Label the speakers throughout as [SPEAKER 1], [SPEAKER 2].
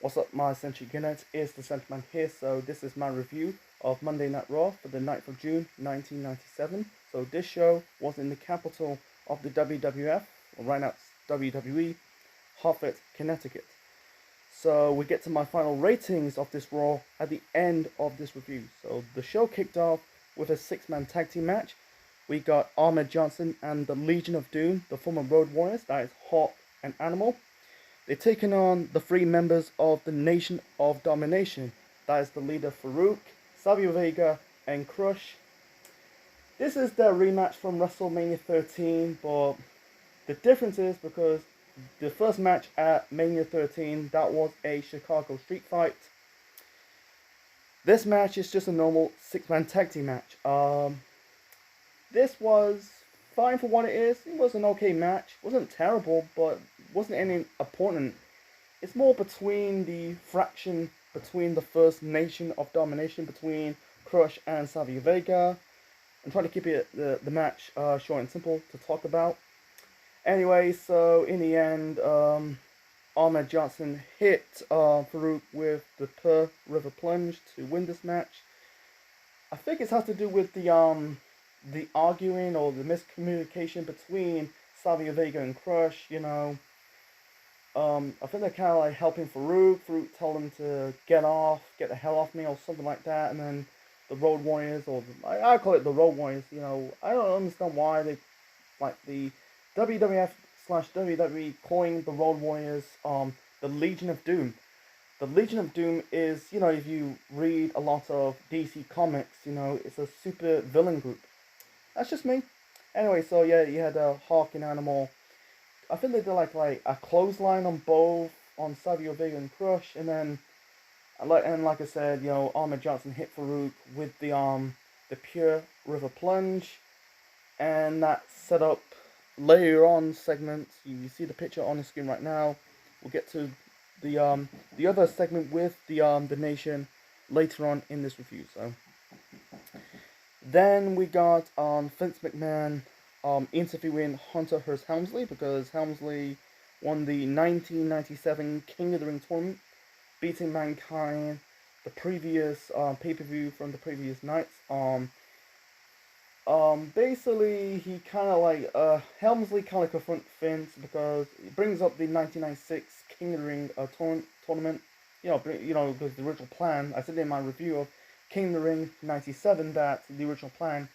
[SPEAKER 1] What's up, my Century Gunnets? It's the Sentiment here. So this is my review of Monday Night Raw for the 9th of June 1997. So this show was in the capital of the WWF, or right now it's WWE, Hartford, Connecticut. So we get to my final ratings of this Raw at the end of this review. So the show kicked off with a six-man tag team match. We got Ahmed Johnson and the Legion of Doom, the former Road Warriors, that is Hawk and Animal. They're taking on the three members of the Nation of Domination. That is the leader Farouk, Savio Vega, and Crush. This is their rematch from WrestleMania 13, but the difference is because the first match at Mania 13, that was a Chicago street fight. This match is just a normal six-man tag team match. This was fine for what it is. It was an okay match. It wasn't terrible, but wasn't any opponent. It's more between the fraction between the first Nation of Domination between Crush and Savio Vega. I'm trying to keep it the match short and simple to talk about. Anyway, so in the end, Ahmed Johnson hit Farouk with the Per River Plunge to win this match. I think it has to do with the arguing or the miscommunication between Savio Vega and Crush. I think they're kind of like helping Farouk. Farouk told him to get the hell off me, or something like that. And then the Road Warriors, I call it the Road Warriors. I don't understand why they like the WWF / WWE calling the Road Warriors the Legion of Doom. The Legion of Doom is, if you read a lot of DC comics, it's a super villain group. That's just me. Anyway, so yeah, you had a Hawk and Animal. I think they did like a clothesline on both, on Savio Vega and Crush, and then like I said, Ahmed Johnson hit Farouk with the Pure River Plunge, and that set up later on segments. You see the picture on the screen right now. We'll get to the other segment with the Nation later on in this review. So then we got Vince McMahon interviewing Hunter Hearst Helmsley, because Helmsley won the 1997 King of the Ring tournament, beating Mankind the previous pay-per-view from the previous nights. Basically, he kind of Helmsley kind of confronts Vince because he brings up the 1996 King of the Ring tournament. Because the original plan, I said in my review of King of the Ring 97 that the original plan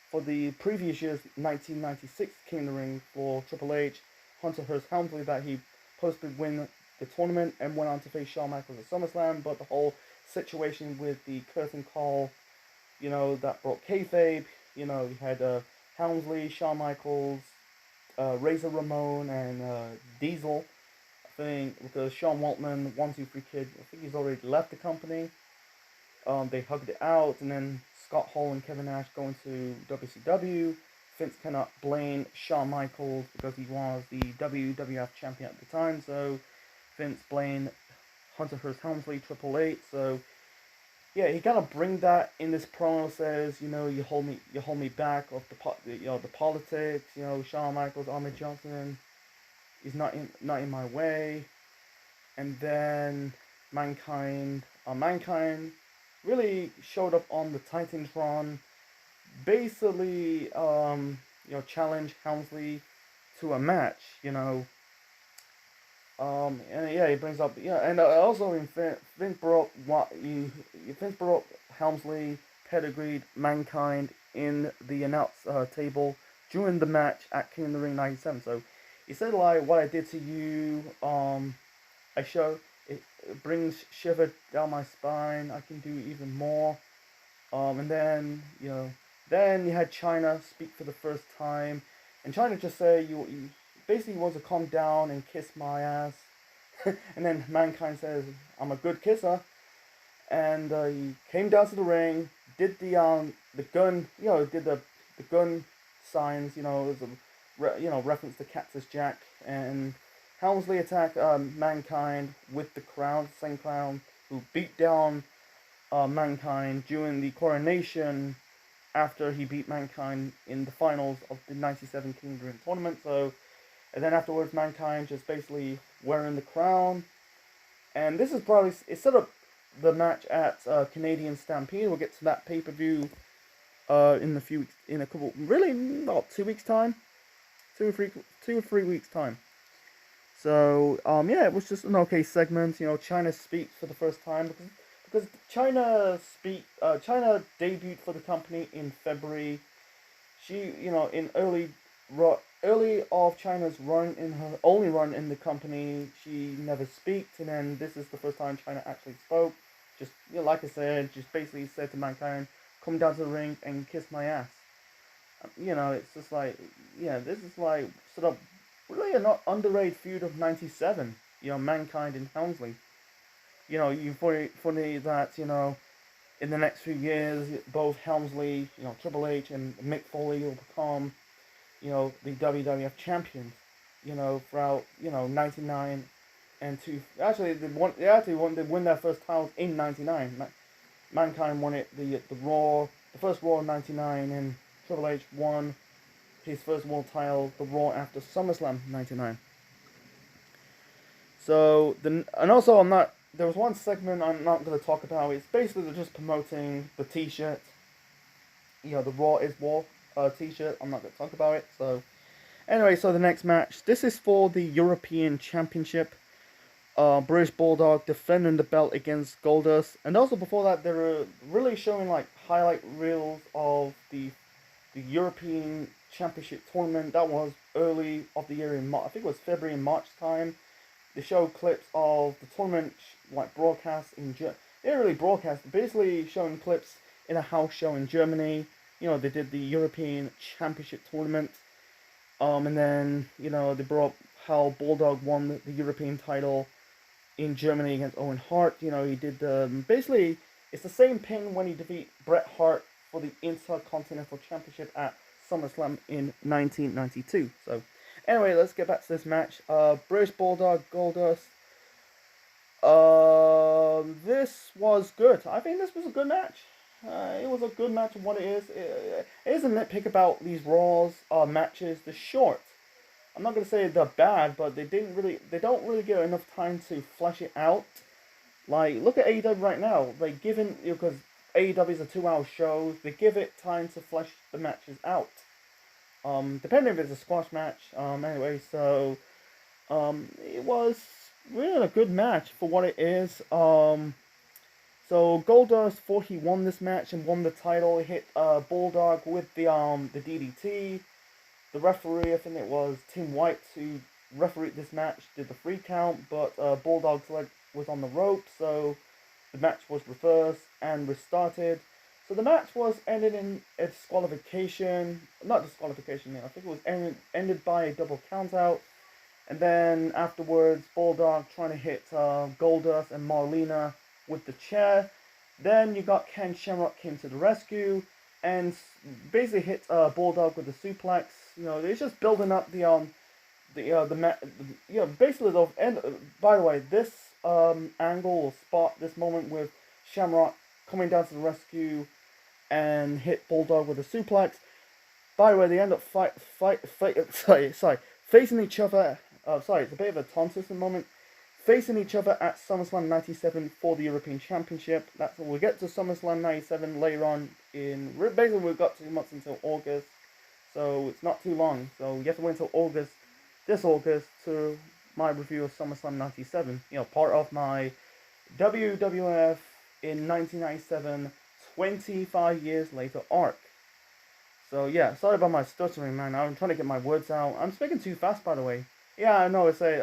[SPEAKER 1] for the previous year's 1996 King of the Ring for Triple H, Hunter Hearst Helmsley, that he supposed to win the tournament and went on to face Shawn Michaels at SummerSlam, but the whole situation with the curtain call, that broke kayfabe. You had Helmsley, Shawn Michaels, Razor Ramon, and Diesel. I think because Sean Waltman, 1-2-3 Kid, I think he's already left the company. They hugged it out, and then Scott Hall and Kevin Nash going to WCW. Vince cannot blame Shawn Michaels because he was the WWF champion at the time, so Vince blamed Hunter Hearst Helmsley, Triple H. So yeah, he kind of bring that in this promo. Says, you hold me back of the politics. Shawn Michaels, Ahmed Johnson, he's not in my way. And then Mankind really showed up on the Titantron, basically, challenge Helmsley to a match, and yeah, he brings up, and also Vince brought Helmsley pedigreed Mankind in the announce table during the match at King of the Ring 97. So he said, what I did to you, it brings shiver down my spine. I can do even more. And then you had China speak for the first time, and China just say you basically wants to calm down and kiss my ass. And then Mankind says, I'm a good kisser, and he came down to the ring, did the gun, did the gun signs, it was a reference to Cactus Jack, and Helmsley attacked Mankind with the crown, same crown, who beat down Mankind during the coronation after he beat Mankind in the finals of the 97 King of the Ring tournament. So, and then afterwards, Mankind just basically wearing the crown, And this is probably it set up the match at Canadian Stampede. We'll get to that pay per view in a couple, really not 2 weeks time, 2 or 3 weeks time. So yeah, it was just an okay segment. China speaks for the first time because China debuted for the company in February. She in early of China's run, in her only run in the company, she never speaks, and then this is the first time China actually spoke. Just like I said, just basically said to Mankind, "Come down to the ring and kiss my ass." It's just like, this is like sort of really an underrated feud of '97. Mankind and Helmsley. You funny that in the next few years, both Helmsley, Triple H and Mick Foley will become the WWF champions, throughout, 99 and two. Actually, they win their first titles in 99. Mankind won it, the Raw, the first Raw in 99, and Triple H won his first world title, the Raw after SummerSlam 99. So, and also there was one segment I'm not going to talk about. It's basically they're just promoting the t-shirt, the Raw is War t-shirt. I'm not going to talk about it. So, anyway, so the next match. This is for the European Championship. British Bulldog defending the belt against Goldust. And also before that, they were really showing like highlight reels of the European Championship tournament. That was early of the year in March. I think it was February and March time. They showed clips of the tournament, like broadcast in Germany. They didn't really broadcast, basically showing clips in a house show in Germany. They did the European Championship tournament. And then, they brought up how Bulldog won the European title in Germany against Owen Hart. He did, basically, it's the same pin when he defeated Bret Hart for the Intercontinental Championship at SummerSlam in 1992. So, anyway, let's get back to this match. British Bulldog, Goldust. This was good. I think this was a good match. It was a good match of what it is. It is a nitpick about these Raws matches. They're short. I'm not gonna say they're bad, but they don't really get enough time to flesh it out. Like, look at AEW right now. Like, because AEW is a 2-hour show, they give it time to flesh the matches out. Depending if it's a squash match. Anyway, so it was really a good match for what it is. So Goldust thought he won this match and won the title. He hit Bulldog with the DDT. The referee, I think it was Tim White, who refereed this match, did the 3 count, but Bulldog's leg was on the rope, so the match was reversed and restarted. So the match was ended in a disqualification, not disqualification, I think it was ended by a double countout. And then afterwards, Bulldog trying to hit Goldust and Marlena with the chair. Then you got Ken Shamrock came to the rescue and basically hit Bulldog with a suplex. It's just building up basically the end. By the way, this angle or spot, this moment with Shamrock coming down to the rescue and hit Bulldog with a suplex. By the way, they end up facing each other. It's a bit of a Tonsis moment. Facing each other at SummerSlam 97 for the European Championship. We'll get to SummerSlam 97 later on basically we've got 2 months until August. So it's not too long. So you have to wait until this August, to my review of SummerSlam 97. Part of my WWF in 1997, 25 years later arc. So yeah, sorry about my stuttering, man. I'm trying to get my words out. I'm speaking too fast, by the way. Yeah, I know. I say,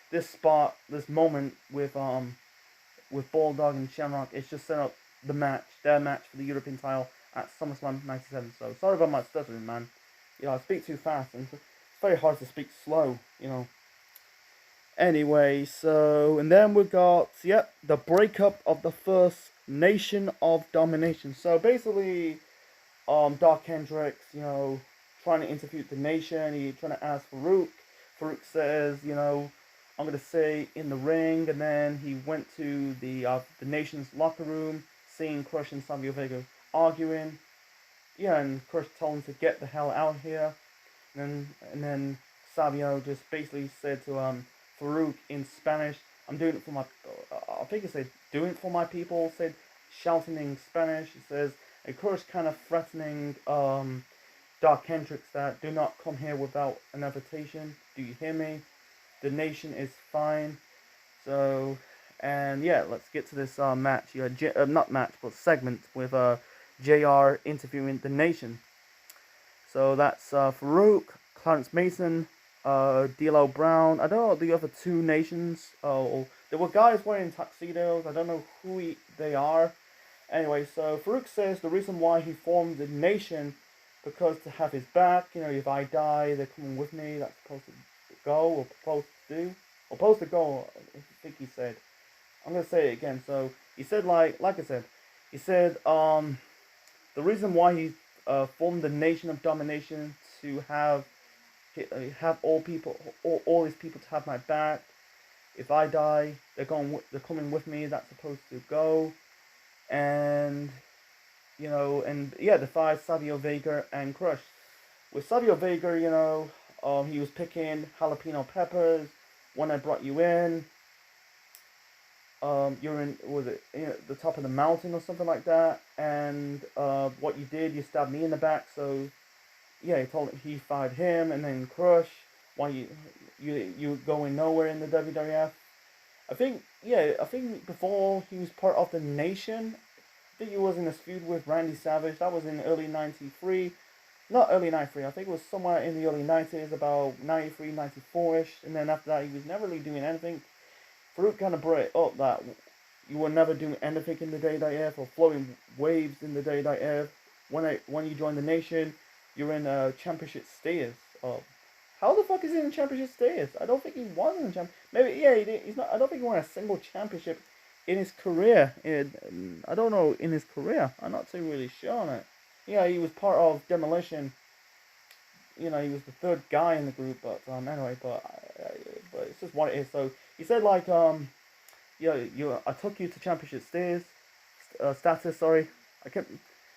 [SPEAKER 1] this spot, this moment with Bulldog and Shamrock, it's just set up their match for the European title at SummerSlam 97. So sorry about my stuttering, man. I speak too fast, and it's very hard to speak slow. Anyway, and then we got the breakup of the first Nation of Domination. So basically, Doc Hendricks, trying to interview the Nation. He trying to ask Farouk. Farouk says, I'm gonna say in the ring, and then he went to the Nation's locker room, seeing Crush and Savio Vega arguing. Yeah, and Crush told him to get the hell out here. And then Savio just basically said to Farouk in Spanish. I'm doing it for my. I think it said doing it for my people. Said shouting in Spanish. It says of course kind of threatening Dark Hendricks that do not come here without an invitation. Do you hear me? The nation is fine. So, and yeah, let's get to this match. You had not match, but segment with JR interviewing the nation. So that's Farouk, Clarence Mason, D'Lo Brown. I don't know the other two nations. Oh, there were guys wearing tuxedos. I don't know who they are. Anyway, so Farouk says the reason why he formed the nation because to have his back. You know, if I die, they're coming with me. That's supposed to go or supposed to do. Or supposed to go, I think he said. I'm gonna say it again. So he said like I said, he said the reason why he formed the nation of domination to have all people, all these people to have my back. If I die, they're coming with me. That's supposed to go, and you know, and yeah, defy Savio Vega and Crush. With Savio Vega, you know, he was picking jalapeno peppers when I brought you in. You're in, was it, you know, the top of the mountain or something like that, and what you did, you stabbed me in the back. So yeah, he fired him, and then Crush. Why you going nowhere in the WWF? I think before he was part of the Nation, I think he was in a feud with Randy Savage. That was in early '93. Not early '93, I think it was somewhere in the early '90s, about '93, '94-ish, and then after that he was never really doing anything. Farouk kind of brought it up that you were never doing anything in the WWF or floating waves in the WWF. When you joined the Nation, you're in championship status. How the fuck is he in championship status? I don't think he was in champ. Maybe yeah, he's not. I don't think he won a single championship in his career. I don't know in his career. I'm not too really sure on it. Yeah, he was part of Demolition. You know, he was the third guy in the group, but anyway, but it's just what it is. So he said like I took you to championship status. Sorry, I kept.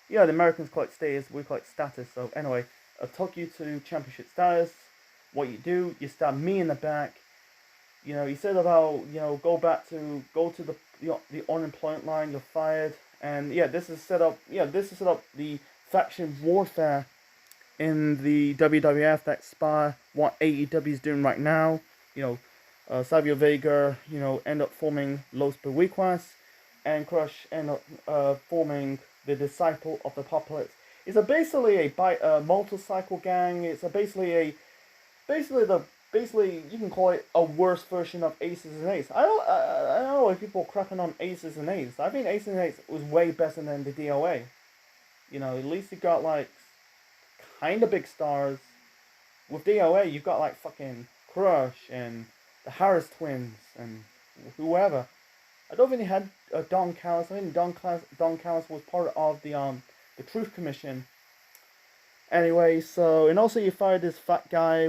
[SPEAKER 1] Yeah, the Americans call it status. We call it status. So anyway, I took you to championship status. What you do, you stab me in the back. You know, he said about go to the unemployment line. You're fired. And yeah, this is set up. Yeah, this is set up the faction warfare in the WWF. That's what AEW is doing right now. You know, Savio Vega, end up forming Los Bewequas, and Crush end up forming the Disciple of the Apocalypse. It's basically a motorcycle gang. It's basically you can call it a worse version of Aces and Eights. I don't know why people are crapping on Aces and Eights. I think Aces and Eights was way better than the DOA. You know, at least you got like kind of big stars. With DOA, you've got like fucking Crush and the Harris twins and whoever. I don't think they had Don Callis. I think Don Callis was part of the Truth Commission. Anyway, so and also you fired this fat guy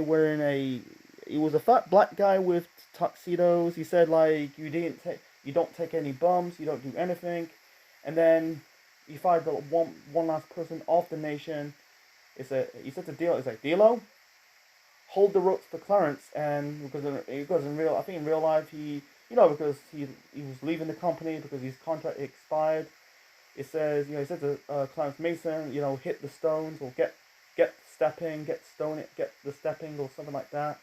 [SPEAKER 1] he was a fat black guy with tuxedos. He said like you don't take any bumps, you don't do anything, and then you fired the one last person off the Nation. He said to D'Lo, it's like D'Lo, hold the ropes for Clarence, and because in real life he because he was leaving the company because his contract expired. It says he said to Clarence Mason, hit the stones or get the stepping or something like that.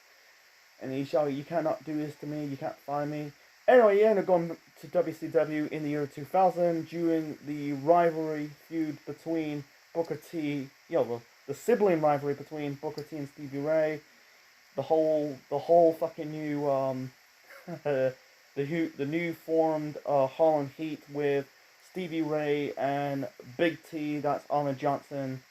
[SPEAKER 1] And he shouted, "You cannot do this to me. You can't fire me." Anyway, he ended up going to WCW in the year 2000 during the rivalry feud between Booker T. The sibling rivalry between Booker T and Stevie Ray. The whole fucking new the new formed Harlem Heat with Stevie Ray and Big T. That's Arnold Johnson.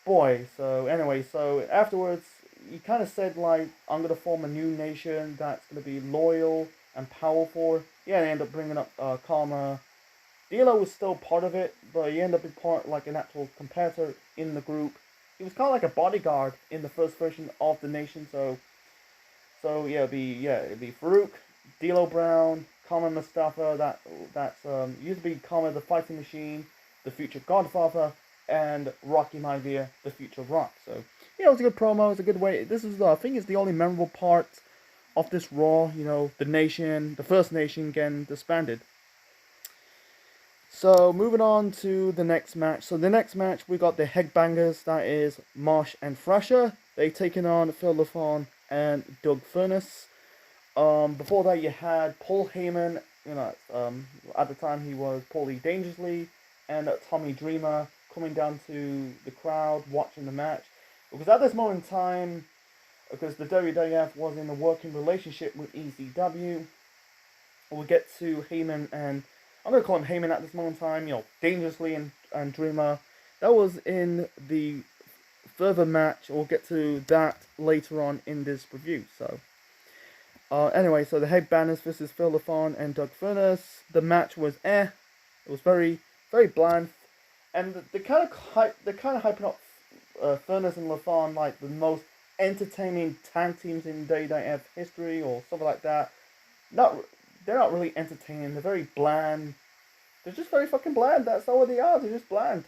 [SPEAKER 1] Boy, so anyway, so afterwards, he kind of said, like, I'm going to form a new nation that's going to be loyal and powerful. Yeah, they ended up bringing up Karma. D'Lo was still part of it, but he ended up being part, like, an actual competitor in the group. He was kind of like a bodyguard in the first version of the Nation, so yeah, it'd be Farouk, D'Lo Brown, Karma Mustafa, that's used to be Karma the Fighting Machine, the future Godfather, and Rocky Maivia, the future Rock. So yeah, it was a good promo. It's a good way. This is I think it's the only memorable part of this Raw, you know, the First Nation getting disbanded. So moving on to the next match. So the next match we got the Headbangers, that is Marsh and Thrasher. They taken on Phil LaFon and Doug Furnas. Before that you had Paul Heyman, you know, at the time he was Paulie Dangerously, and Tommy Dreamer coming down to the crowd watching the match. Because at this moment in time, because the WWF was in a working relationship with ECW, we'll get to Heyman and I'm going to call him Heyman at this moment in time, you know, Dangerously and Dreamer. That was in the further match. We'll get to that later on in this review. So, anyway, so the Headbangers versus Phil LaFon and Doug Furnas. The match was It was very, very bland. And they're kind of hyping up Furnas and LaFon like the most entertaining tag teams in WWF history or something like that. They're not really entertaining. They're very bland. They're just very fucking bland. That's all they are. They're just bland.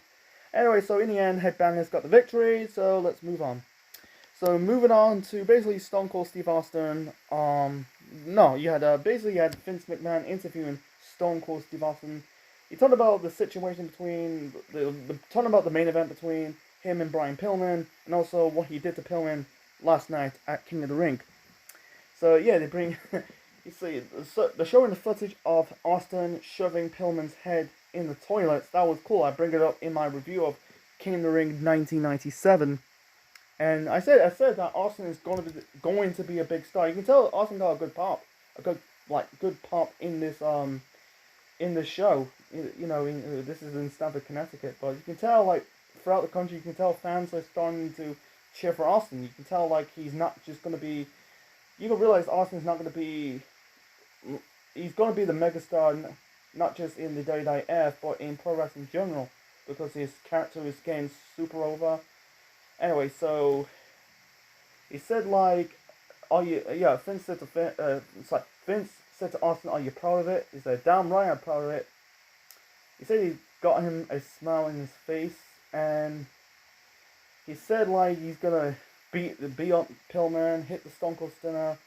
[SPEAKER 1] Anyway, so in the end, Headbangers got the victory. So let's move on. So moving on to basically Stone Cold Steve Austin. No, you had Vince McMahon interviewing Stone Cold Steve Austin. He talked about the situation between talking about the main event between him and Brian Pillman, and also what he did to Pillman last night at King of the Ring. So yeah, they bring. You see, they're showing the footage of Austin shoving Pillman's head in the toilets. That was cool. I bring it up in my review of King of the Ring 1997. And I said that Austin is going to be a big star. You can tell Austin got a good pop in this show. You know, this is in Stamford, Connecticut, but you can tell like throughout the country, you can tell fans are starting to cheer for Austin. You can tell like he's not just going to be. You can realize Austin's not going to be. He's going to be the megastar, not just in the WWF, but in pro wrestling in general, because his character is getting super over. Anyway, so he said like, "Are you?" Yeah, Vince said to Vince said to Austin, "Are you proud of it?" He said, "Damn right, I'm proud of it." He said he got him a smile in his face, and he said like he's gonna beat up Pillman, hit the Stone Cold Stunner,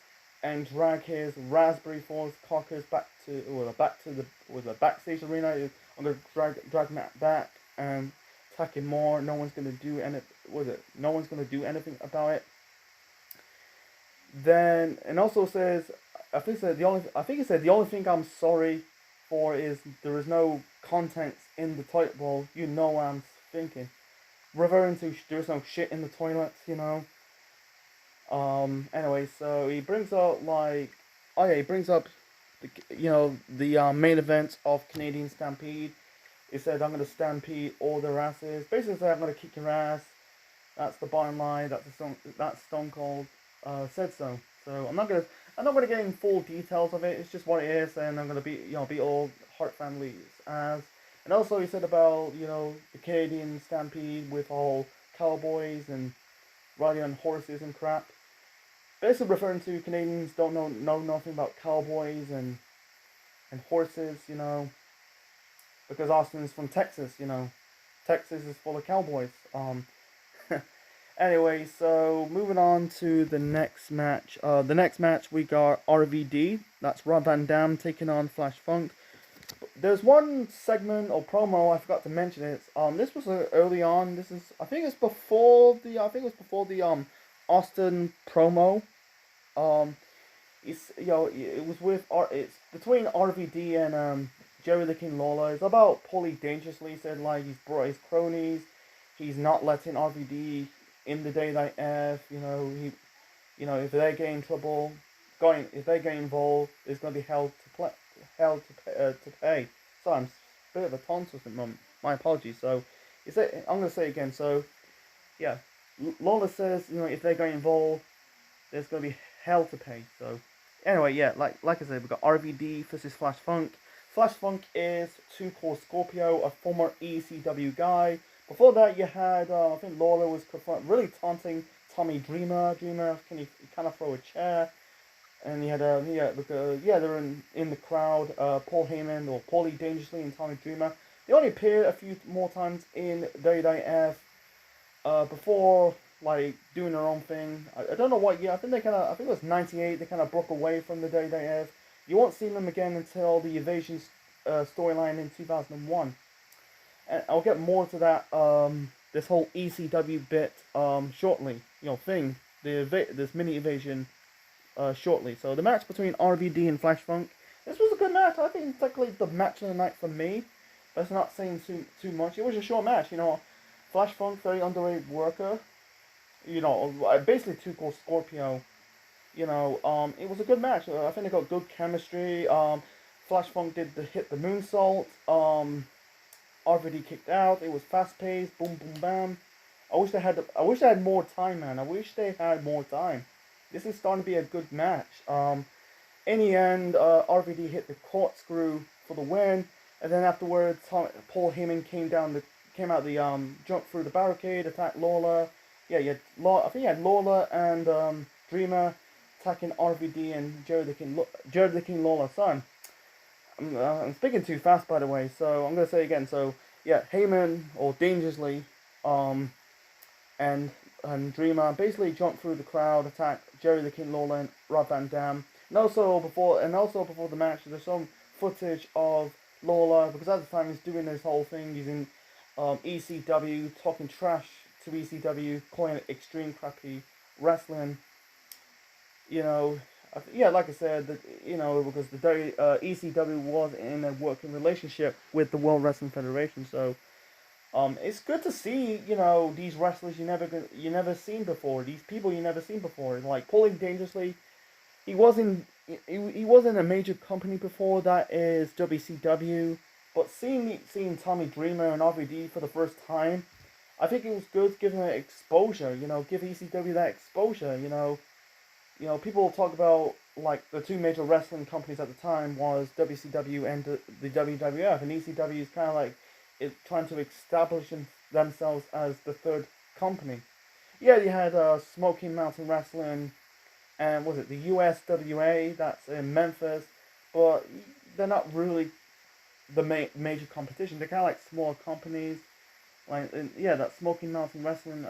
[SPEAKER 1] and drag his Raspberry Falls Cockers back to the backstage arena. I'm gonna drag him back and attack him more. No one's gonna do No one's gonna do anything about it. Then and also says, I think he said the only thing I'm sorry for is there is no contents in the toilet bowl. You know what I'm thinking, referring to there's no shit in the toilets. You know. Anyway, so he brings up the main event of Canadian Stampede. He said, "I'm gonna stampede all their asses." Basically, said, "I'm gonna kick your ass." That's the bottom line. That's Stone Cold said so. So I'm not gonna get in full details of it. It's just what it is, and I'm gonna beat all Hart family's ass. And also, he said about the Canadian Stampede with all cowboys and riding on horses and crap. Basically referring to Canadians don't know nothing about cowboys and horses, because Austin's from Texas, Texas is full of cowboys. Anyway, so moving on to the next match. The next match we got RVD. That's Rob Van Dam taking on Flash Funk. There's one segment or promo I forgot to mention it. This was early on. I think it was before the Austin promo. It's between RVD and Jerry the King Lawler. It's about Paulie Dangerously. Said like he's brought his cronies. He's not letting RVD in the WWF. If they get in trouble, if they get involved, there's gonna be hell to pay. So I'm a bit of a tonsil at the moment. My apologies. So I'm gonna say it again. So yeah, Lawler says if they get involved, there's gonna be hell to pay. So anyway, yeah, like I said, we've got RVD versus Flash Funk. Flash Funk is Too Cold Scorpio, a former ECW guy. Before that, you had I think Lawler was really taunting Tommy Dreamer. Dreamer, can you kind of throw a chair? And he had they're in the crowd. Paul Heyman or Paulie Dangerously and Tommy Dreamer. They only appeared a few more times in WWF before like doing their own thing. I don't know what year. I think I think it was '98. They kind of broke away from the WWF. You won't see them again until the Invasion storyline in 2001. And I'll get more to that this whole ECW bit shortly. Thing this mini evasion shortly. So the match between RVD and Flash Funk. This was a good match. I think it's technically the match of the night for me. That's not saying too much. It was a short match. Flash Funk, very underrated worker. I basically too called Scorpio. It was a good match. I think they got good chemistry. Flash Funk did hit the moonsault. RVD kicked out. It was fast paced. Boom, boom, bam. I wish they had more time, man. I wish they had more time. This is starting to be a good match. In the end, RVD hit the corkscrew for the win, and then afterwards, Paul Heyman came out the jumped through the barricade, attacked Lawler. Yeah, I think you had Lawler and Dreamer attacking RVD and Jerry the King Lawler's son. I'm speaking too fast, by the way, so I'm gonna say it again. So yeah, Heyman or Dangerously, and Dreamer basically jumped through the crowd, attacked Jerry the King Lawler and Rob Van Dam. And also before the match, there's some footage of Lawler, because at the time he's doing this whole thing using ECW, talking trash to ECW, calling it extreme crappy wrestling. Like I said, because the ECW was in a working relationship with the World Wrestling Federation, so it's good to see these wrestlers you never seen before, these people you never seen before, like Paulie Dangerously. He wasn't a major company before, that is WCW, but seeing Tommy Dreamer and RVD for the first time, I think it was good giving it exposure. Give ECW that exposure. People talk about like the two major wrestling companies at the time was WCW and the WWF, and ECW is kind of like trying to establish themselves as the third company. Yeah, you had Smoky Mountain Wrestling, and was it the USWA? That's in Memphis, but they're not really the major competition. They're kind of like small companies. That Smoky Mountain Wrestling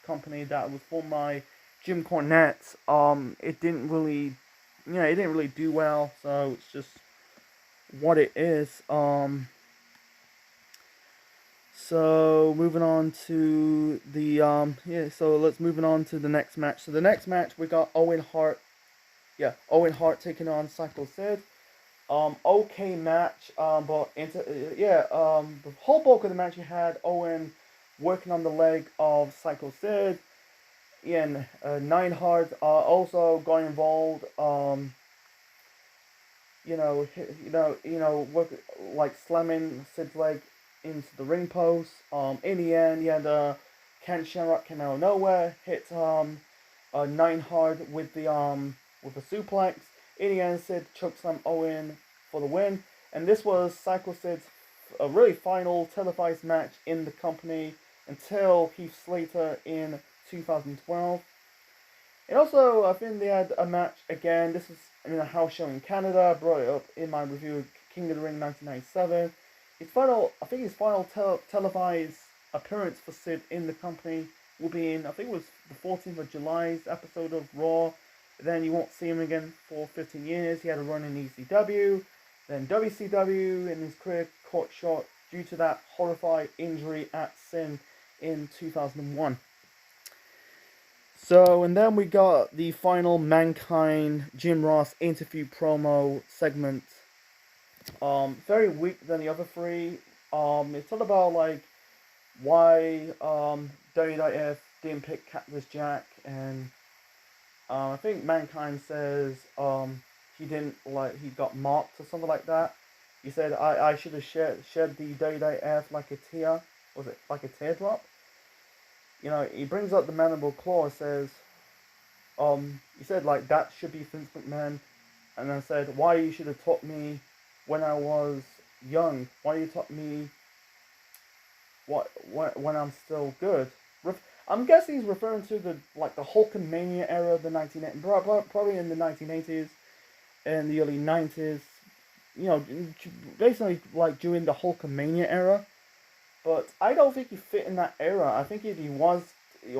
[SPEAKER 1] company that was formed by Jim Cornette. It didn't really do well, so it's just what it is. So moving on to the so let's moving on to the next match. So the next match we got Owen Hart taking on Psycho Sid. Okay match, but the whole bulk of the match you had Owen working on the leg of Psycho Sid. Ian Neidhart also got involved. Work like slamming Sid's leg into the ring post. In the end, you had Ken Shamrock came out of nowhere, hit Neidhart with a suplex. In the end, Sid chokeslam Owen for the win, and this was Psycho Sid's really final televised match in the company until Heath Slater in 2012. And also, I think they had a match again. This is in a house show in Canada. I brought it up in my review of King of the Ring 1997. His final televised appearance for Sid in the company will be in, I think it was the 14th of July's episode of Raw. Then you won't see him again for 15 years. He had a run in ECW, then WCW, and his career cut short due to that horrified injury at Sin in 2001. So, and then we got the final Mankind Jim Ross interview promo segment. Very weak than the other three. It's all about like why WWF didn't pick Cactus Jack, and I think Mankind says he got mocked or something like that. He said I should have shed the WWF like a tear. Was it like a teardrop? He brings up the mandible claw, says, he said, like, that should be Vince McMahon, and I said, why you should have taught me when I was young? Why you taught me when I'm still good? I'm guessing he's referring to the Hulkamania era of the 1980s, probably in the 1980s and the early 90s, basically like during the Hulkamania era. But I don't think he fit in that era. I think if he was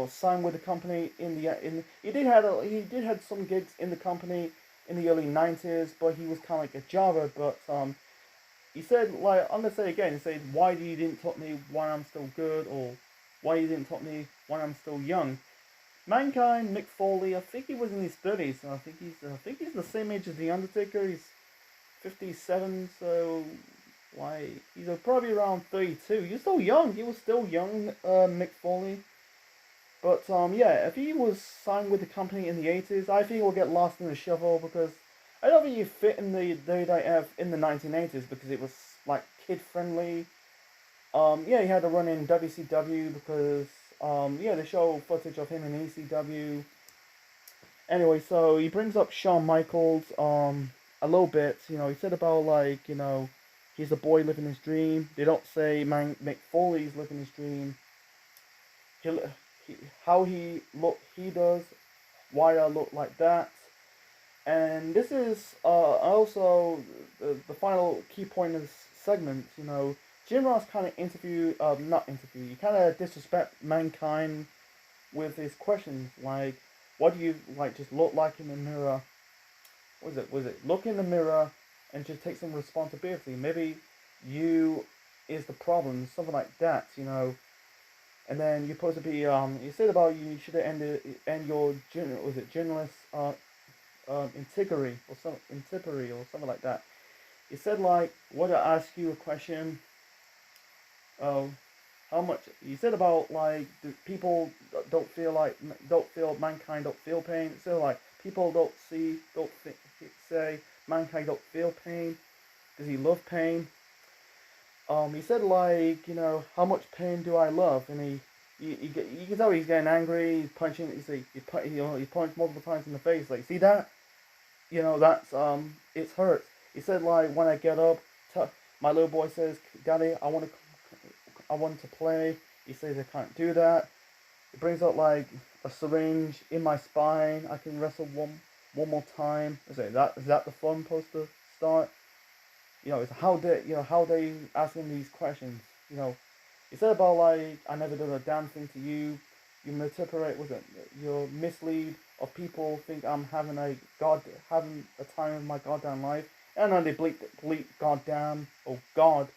[SPEAKER 1] signed with the company he did had some gigs in the company in the early 90s, but he was kind of like a jobber. But he said, like, I'm gonna say again, he said, why you didn't taught me why I'm still good, or why you didn't taught me why I'm still young. Mankind, Mick Foley, I think he was in his 30s. I think he's the same age as the Undertaker. He's 57, so why he's probably around 32. He's still young. He was still young, Mick Foley. But yeah, if he was signed with the company in the 80s, I think he'll get lost in the shuffle, because I don't think he fit in the WWF in the 1980s, because it was like kid friendly. Yeah, he had to run in WCW because yeah, they show footage of him in ECW. Anyway, so he brings up Shawn Michaels a little bit. He said about, like, he's a boy living his dream. They don't say Mick Foley's living his dream. How he does, why I look like that. And this is also the final key point of this segment. Jim Ross kind of he kind of disrespect Mankind with his questions, like, what do you, like, just look like in the mirror? Was it look in the mirror and just take some responsibility? Maybe you is the problem, something like that, And then you're supposed to be, you said about you should have end your journalist integrity or something like that. He said, like, what I ask you a question. How much he said about, like, the people don't feel Mankind don't feel pain. So, like, people say Mankind don't feel pain. Does he love pain? He said, like, how much pain do I love? And you can tell he's getting angry. He's punching. He punched multiple times in the face. Like, see that? That's it hurts. He said, like, when I get up, my little boy says, Daddy, I want to play. He says I can't do that. It brings out, like, a syringe in my spine. I can wrestle one more time. Is that the fun supposed to start? It's how they asking these questions. He said about, like, I never did a damn thing to you. You manipulate, your mislead of people think I'm having a time of my goddamn life, and then they bleep goddamn or God,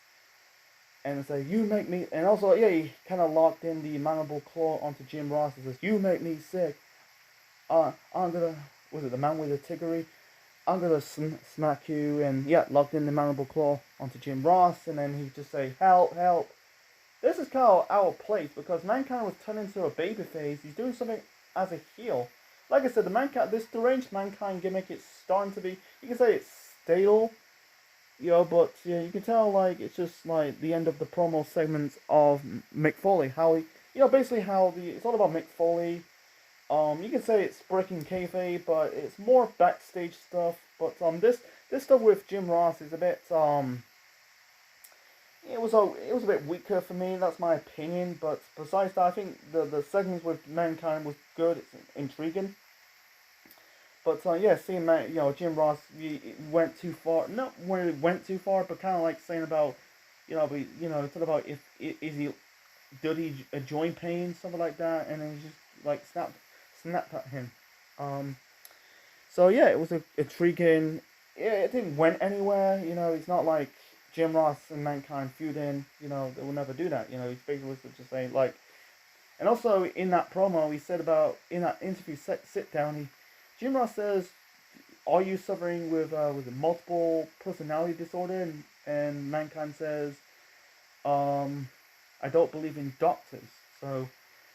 [SPEAKER 1] and say you make me, and also yeah, he kind of locked in the mandible claw onto Jim Ross and says you make me sick. I'm gonna the man with the tiggery? I'm gonna smack you, and yeah, locked in the mandible claw onto Jim Ross, and then he just say help. This is kind of out of place because Mankind was turned into a babyface. He's doing something as a heel. Like I said, this deranged Mankind gimmick is starting to be, you can say it's stale, but yeah, you can tell, like, it's just like the end of the promo segments of Mick Foley. How he, basically it's all about Mick Foley. You can say it's breaking kayfabe, but it's more backstage stuff. But this stuff with Jim Ross is a bit it was a bit weaker for me. That's my opinion. But besides that, I think the segments with Mankind was good. It's intriguing. But yeah, seeing Jim Ross went too far. Not when it went too far, but kind of like saying about talk about if is he did he join pain, something like that, and then he just like snapped at him. So yeah, it was intriguing. Yeah, it didn't went anywhere. It's not like Jim Ross and Mankind feuding. They will never do that. He's basically was just saying, like, and also in that promo he said about in that interview sit down. Jim Ross says, "Are you suffering with multiple personality disorder?" And Mankind says, "I don't believe in doctors." So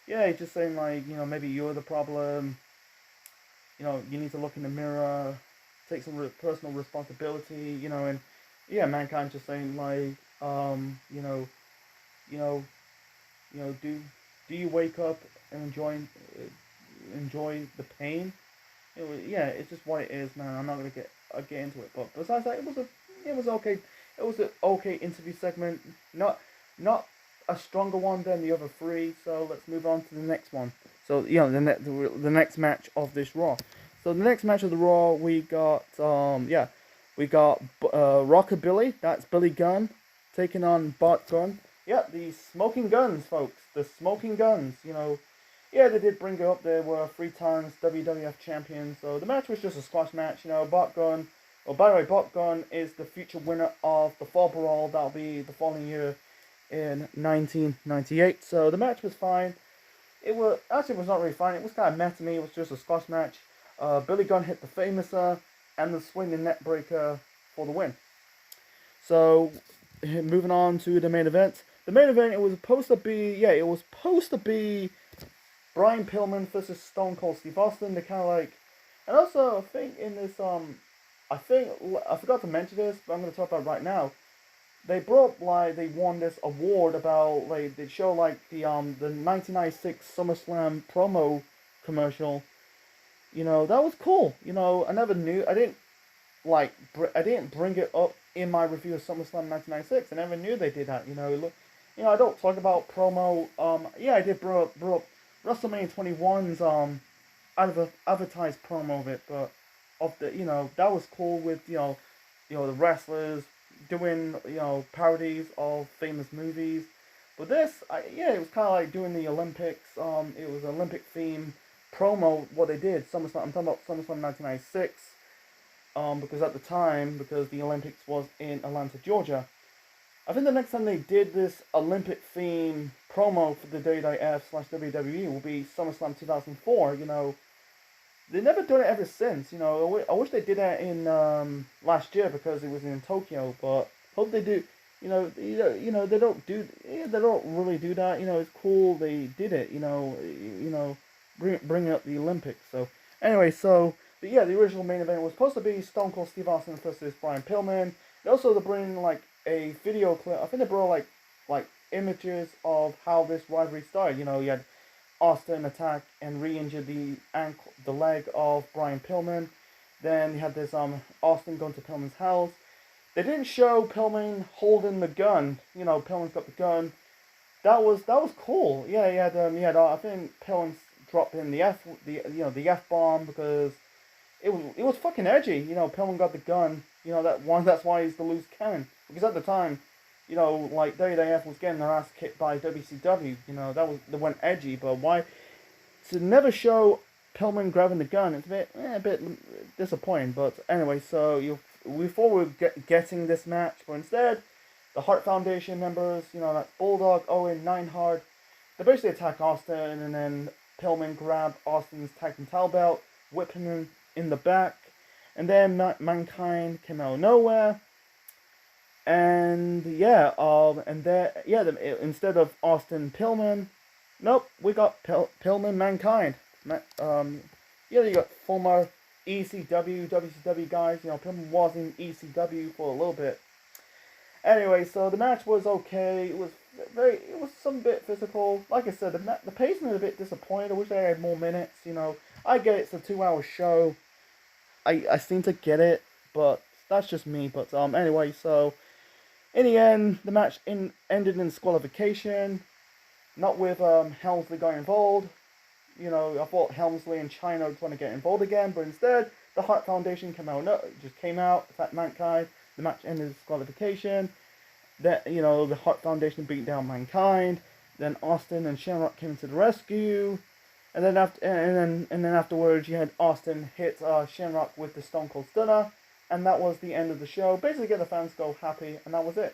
[SPEAKER 1] yeah, he's just saying, like, maybe you're the problem. You need to look in the mirror, take some personal responsibility. And yeah, Mankind just saying, like, do you wake up and enjoy the pain? Yeah, it's just what it is, man. I'm not gonna get into it, but besides that, it was okay. It was an okay interview segment. Not a stronger one than the other three. So let's move on to the next one. So the next match of this Raw. So the next match of the Raw, we got Rockabilly. That's Billy Gunn taking on Bart Gunn. Yeah, the Smoking Guns, folks. The Smoking Guns. Yeah, they did bring it up. They were 3 times WWF champions. So the match was just a squash match. Bot Gunn. Oh, by the way, Bot Gunn is the future winner of the Fall Brawl. That'll be the following year in 1998. So the match was fine. It was not really fine. It was kind of meh to me. It was just a squash match. Billy Gunn hit the Famouser and the swinging net breaker for the win. So moving on to the main event. The main event, it was supposed to be Brian Pillman versus Stone Cold Steve Austin. They kind of like, and also I think in this I forgot to mention this, but I'm gonna talk about it right now. They brought up like they won this award about like they show like the 1996 SummerSlam promo commercial. That was cool. I never knew. I didn't bring it up in my review of SummerSlam 1996. I never knew they did that. Look, I don't talk about promo. Yeah, I did bring up WrestleMania 21's advertised promo of it, but that was cool with the wrestlers doing parodies of famous movies. But this, it was kind of like doing the Olympics. It was Olympic theme promo. What they did, SummerSlam. I'm talking about SummerSlam 1996. Because at the time, because the Olympics was in Atlanta, Georgia. I think the next time they did this Olympic theme promo for the WWF/WWE will be SummerSlam 2004. They've never done it ever since. I wish they did that in last year because it was in Tokyo. But hope they do. They don't do. Yeah, they don't really do that. It's cool they did it. Bring up the Olympics. So anyway, but yeah, the original main event was supposed to be Stone Cold Steve Austin versus Brian Pillman. They also bring like a video clip. I think they brought like images of how this rivalry started. You had Austin attack and re-injure the leg of Brian Pillman. Then you had this Austin going to Pillman's house. They didn't show Pillman holding the gun. Pillman's got the gun. That was cool. Yeah, he had I think Pillman dropped in the F bomb because it was fucking edgy. Pillman got the gun. That's why he's the loose cannon. Because at the time, like WWF was getting their ass kicked by WCW. They went edgy, but why to never show Pillman grabbing the gun? It's a bit disappointing. But anyway, so we thought we were getting this match, but instead, the Hart Foundation members, that's Bulldog, Owen, Neidhart, they basically attack Austin, and then Pillman grabbed Austin's tag team title belt, whipping him in the back, and then Mankind came out of nowhere, and instead of Austin Pillman, nope, we got Pillman Mankind. You got former ECW, WCW guys. Pillman was in ECW for a little bit. Anyway, so the match was okay. It was some bit physical. Like I said, the pacing was a bit disappointing. I wish they had more minutes. I get it's a 2-hour show. I seem to get it, but that's just me. But anyway, so in the end, the match ended in disqualification. Not with Helmsley got involved. I thought Helmsley and China were trying to get involved again, but instead the Hart Foundation came out, attacked Mankind. The match ended in disqualification. That the Hart Foundation beat down Mankind. Then Austin and Shamrock came to the rescue. And then afterwards, you had Austin hit Shamrock with the Stone Cold Stunner, and that was the end of the show. Basically, get the fans go happy, and that was it.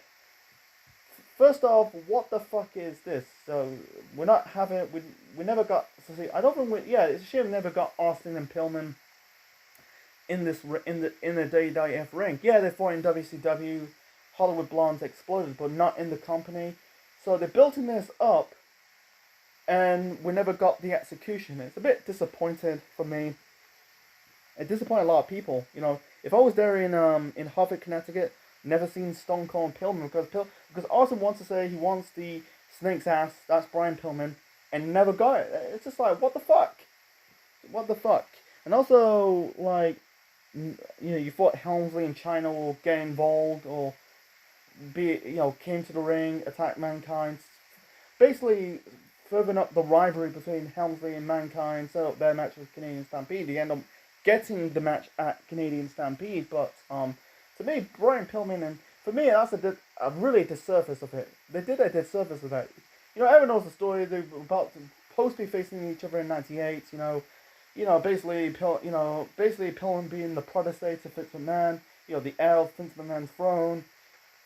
[SPEAKER 1] First off, what the fuck is this? So we're not having we never got. So see, I don't think it's a shame we never got Austin and Pillman in the WWF ring. Yeah, they fought in WCW. Hollywood Blondes exploded, but not in the company. So they're building this up, and we never got the execution. It's a bit disappointed for me. It disappointed a lot of people. If I was there in Hartford, Connecticut, never seen Stone Cold and Pillman because Austin wants to say he wants the snake's ass. That's Brian Pillman, and never got it. It's just like what the fuck, and also like you thought Helmsley and China will get involved or came to the ring, attack Mankind, basically furthering up the rivalry between Helmsley and Mankind, set up their match with Canadian Stampede. They end up getting the match at Canadian Stampede, but to me, Brian Pillman, and for me, that's a really disservice of it. They did a disservice of that. Everyone knows the story. They were about to supposed to be facing each other in '98. Basically Pillman being the protege to Vince McMahon. The heir of Vince McMahon's throne.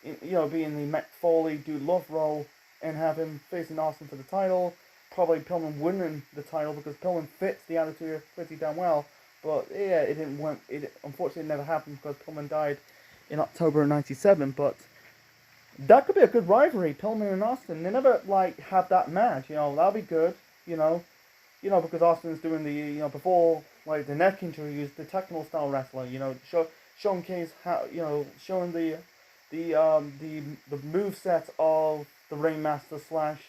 [SPEAKER 1] Being the Mick Foley Dude Love role, and have him facing Austin for the title. Probably Pillman winning the title because Pillman fits the Attitude pretty damn well. But yeah, it didn't went. It unfortunately never happened because Pillman died in October of '97. But that could be a good rivalry, Pillman and Austin. They never have that match. That'll be good. Because Austin's doing the before the neck injury, he was the technical style wrestler. Showcase how showing the moveset of the Rainmaster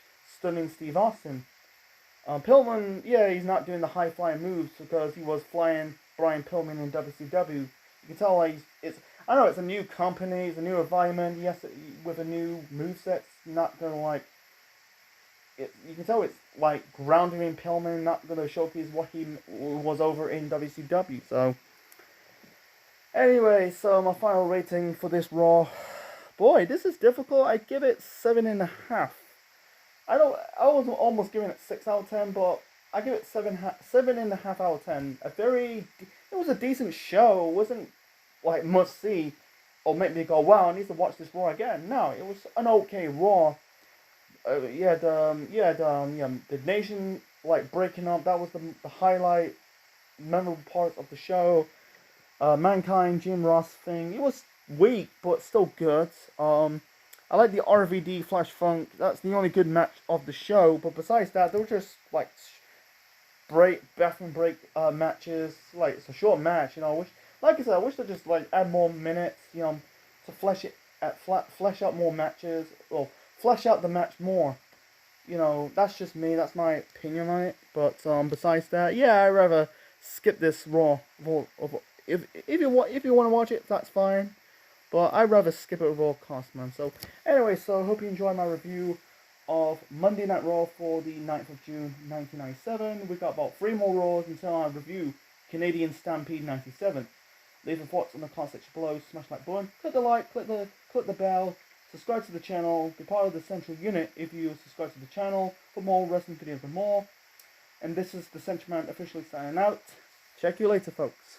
[SPEAKER 1] / stunning Steve Austin. Pillman, yeah, he's not doing the high flying moves because he was flying Brian Pillman in WCW. You can tell I know it's a new company, it's a new environment. Yes, with a new moveset, not gonna you can tell it's grounded in Pillman, not gonna showcase what he was over in WCW. So anyway, so my final rating for this Raw. Boy, this is difficult. I give it 7.5. I was almost giving it 6 out of 10, but I give it 7.5 out of 10. It was a decent show. It wasn't must see or make me go, wow, I need to watch this Raw again. No, it was an okay Raw. The nation breaking up. That was the highlight, memorable part of the show. Mankind, Jim Ross thing. It was weak, but still good. I like the RVD Flash Funk. That's the only good match of the show. But besides that, they were just bathroom break matches. It's a short match. I wish they just add more minutes. To flesh out more matches. Well, flesh out the match more. That's just me. That's my opinion on it. But besides that, yeah, I'd rather skip this Raw. If you want to watch it, that's fine. But I'd rather skip it with all cost, man. So anyway, so hope you enjoyed my review of Monday Night Raw for the 9th of June 1997. We've got about 3 more Raws until I review Canadian Stampede 97. Leave your thoughts in the comment section below. Smash that button. Click the like. Click the bell. Subscribe to the channel. Be part of the Central Unit if you subscribe to the channel for more wrestling videos and more. And this is the Central Man officially signing out. Check you later, folks.